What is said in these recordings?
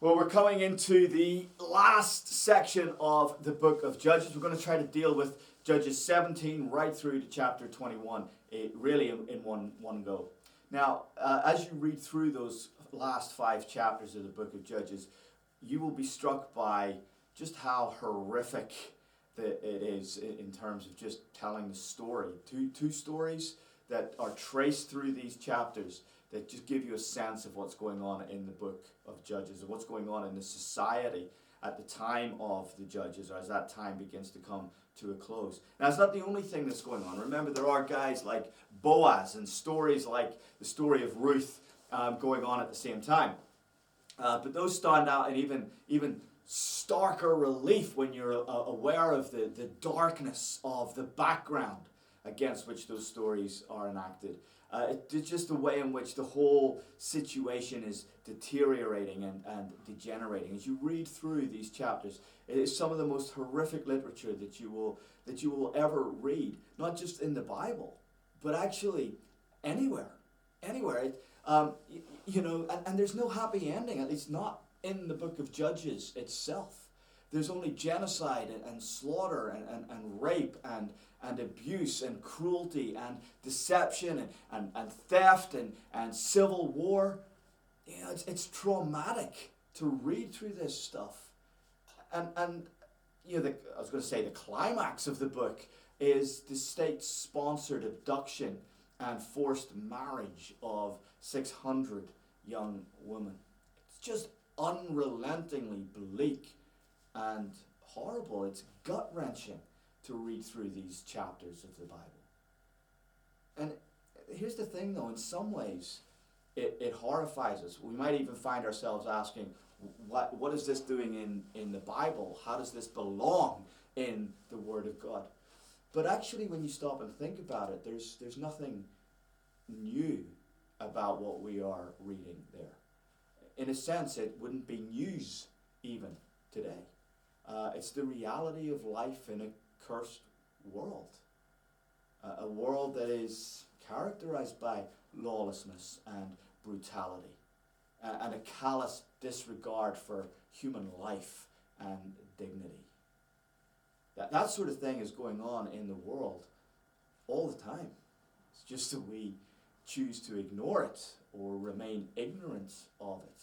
Well, we're coming into the last section of the book of Judges. We're going to try to deal with Judges 17 right through to chapter 21, really in one go. Now, as you read through those last 5 chapters of the book of Judges, you will be struck by just how horrific it is in terms of just telling the story. Two stories that are traced through these chapters that just give you a sense of what's going on in the book of Judges and what's going on in the society at the time of the Judges, or as that time begins to come to a close. Now, it's not the only thing that's going on. Remember, there are guys like Boaz and stories like the story of Ruth going on at the same time. But those stand out in even starker relief when you're aware of the darkness of the background against which those stories are enacted. It's just the way in which the whole situation is deteriorating and degenerating. As you read through these chapters, it is some of the most horrific literature that you will ever read, not just in the Bible, but actually anywhere. And there's no happy ending, at least not in the book of Judges itself. There's only genocide and slaughter and rape and abuse and cruelty and deception and theft and civil war. You know, it's traumatic to read through this stuff. And you know, I was going to say the climax of the book is the state-sponsored abduction and forced marriage of 600 young women. It's just unrelentingly bleak and horrible. It's gut-wrenching to read through these chapters of the Bible. And here's the thing, though, in some ways it horrifies us. We might even find ourselves asking, what is this doing in the Bible? How does this belong in the Word of God? But actually, when you stop and think about it, there's nothing new about what we are reading there. In a sense, it wouldn't be news even today. It's the reality of life in a cursed world. A world that is characterized by lawlessness and brutality, and a callous disregard for human life and dignity. That sort of thing is going on in the world all the time. It's just that we choose to ignore it or remain ignorant of it.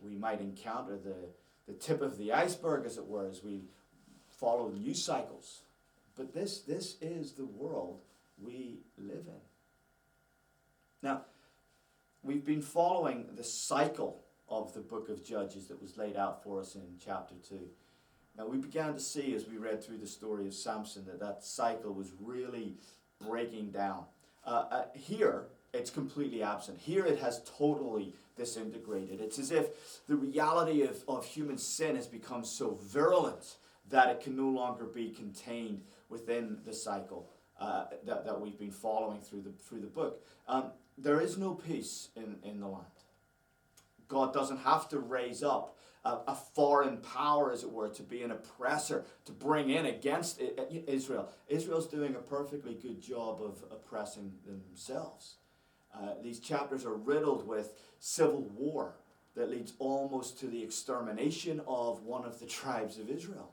We might encounter the tip of the iceberg, as it were, as we follow news cycles. But this is the world we live in. Now, we've been following the cycle of the book of Judges that was laid out for us in chapter 2. Now, we began to see, as we read through the story of Samson, that cycle was really breaking down. Here, it's completely absent. Here it has totally disintegrated. It's as if the reality of human sin has become so virulent that it can no longer be contained within the cycle that we've been following through the book. There is no peace in the land. God doesn't have to raise up a foreign power, as it were, to be an oppressor, to bring in against Israel. Israel's doing a perfectly good job of oppressing themselves. These chapters are riddled with civil war that leads almost to the extermination of one of the tribes of Israel.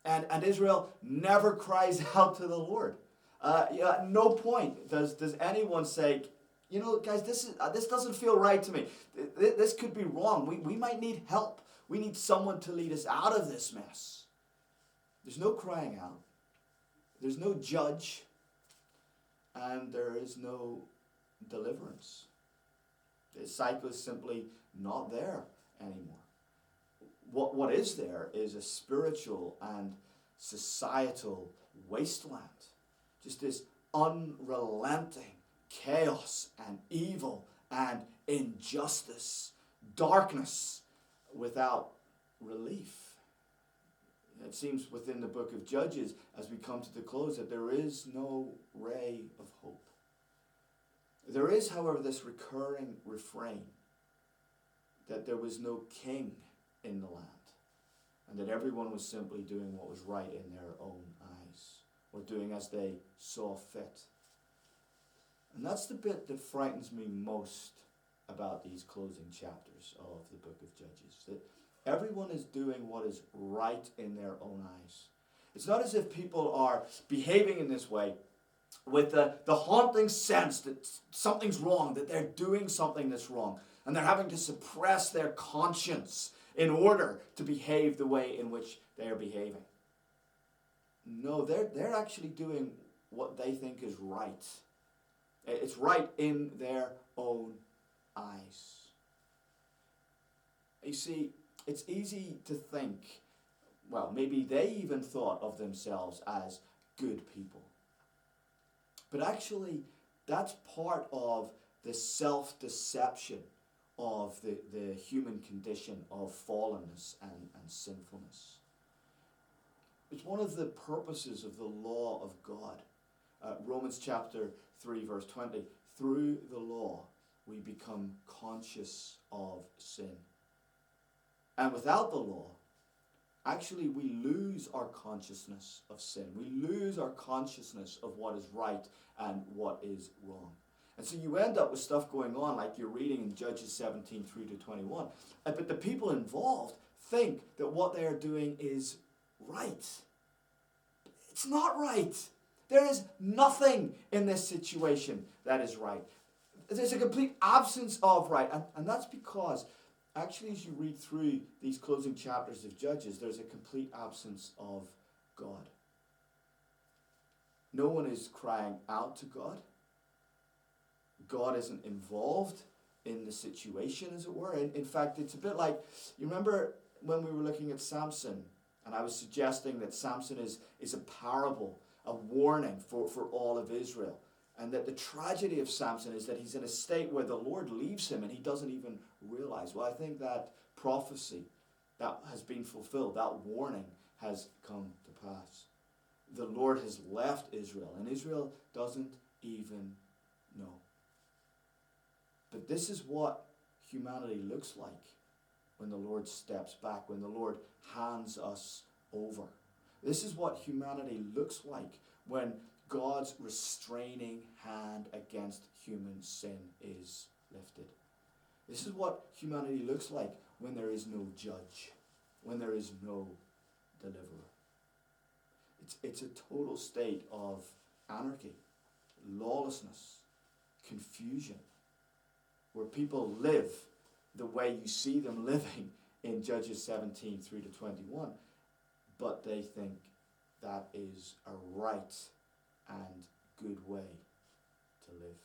And Israel never cries out to the Lord. At no point does anyone say, you know, guys, this doesn't feel right to me. This could be wrong. We might need help. We need someone to lead us out of this mess. There's no crying out. There's no judge. And there is no deliverance. The cycle is simply not there anymore. What is there is a spiritual and societal wasteland. Just this unrelenting chaos and evil and injustice, darkness without relief. It seems within the book of Judges, as we come to the close, that there is no ray of hope. There is, however, this recurring refrain that there was no king in the land, and that everyone was simply doing what was right in their own eyes, or doing as they saw fit. And that's the bit that frightens me most about these closing chapters of the book of Judges. That everyone is doing what is right in their own eyes. It's not as if people are behaving in this way with the haunting sense that something's wrong, that they're doing something that's wrong, and they're having to suppress their conscience in order to behave the way in which they are behaving. No, they're actually doing what they think is right. It's right in their own eyes. You see, it's easy to think, well, maybe they even thought of themselves as good people. But actually, that's part of the self-deception of the human condition of fallenness and sinfulness. It's one of the purposes of the law of God. Romans chapter 3 verse 20, through the law we become conscious of sin. And without the law, actually we lose our consciousness of sin. We lose our consciousness of what is right and what is wrong. And so you end up with stuff going on like you're reading in Judges 17 through to 21. But the people involved think that what they are doing is right. It's not right. There is nothing in this situation that is right. There's a complete absence of right. And that's because, actually, as you read through these closing chapters of Judges, there's a complete absence of God. No one is crying out to God. God isn't involved in the situation, as it were. In fact, it's a bit like, you remember when we were looking at Samson, and I was suggesting that Samson is a parable, a warning for all of Israel. And that the tragedy of Samson is that he's in a state where the Lord leaves him and he doesn't even realize. Well, I think that prophecy that has been fulfilled, that warning has come to pass. The Lord has left Israel and Israel doesn't even know. But this is what humanity looks like when the Lord steps back, when the Lord hands us over. This is what humanity looks like when God's restraining hand against human sin is lifted. This is what humanity looks like when there is no judge, when there is no deliverer. It's a total state of anarchy, lawlessness, confusion, where people live the way you see them living in Judges 17 through to 21, but they think that is a right and good way to live.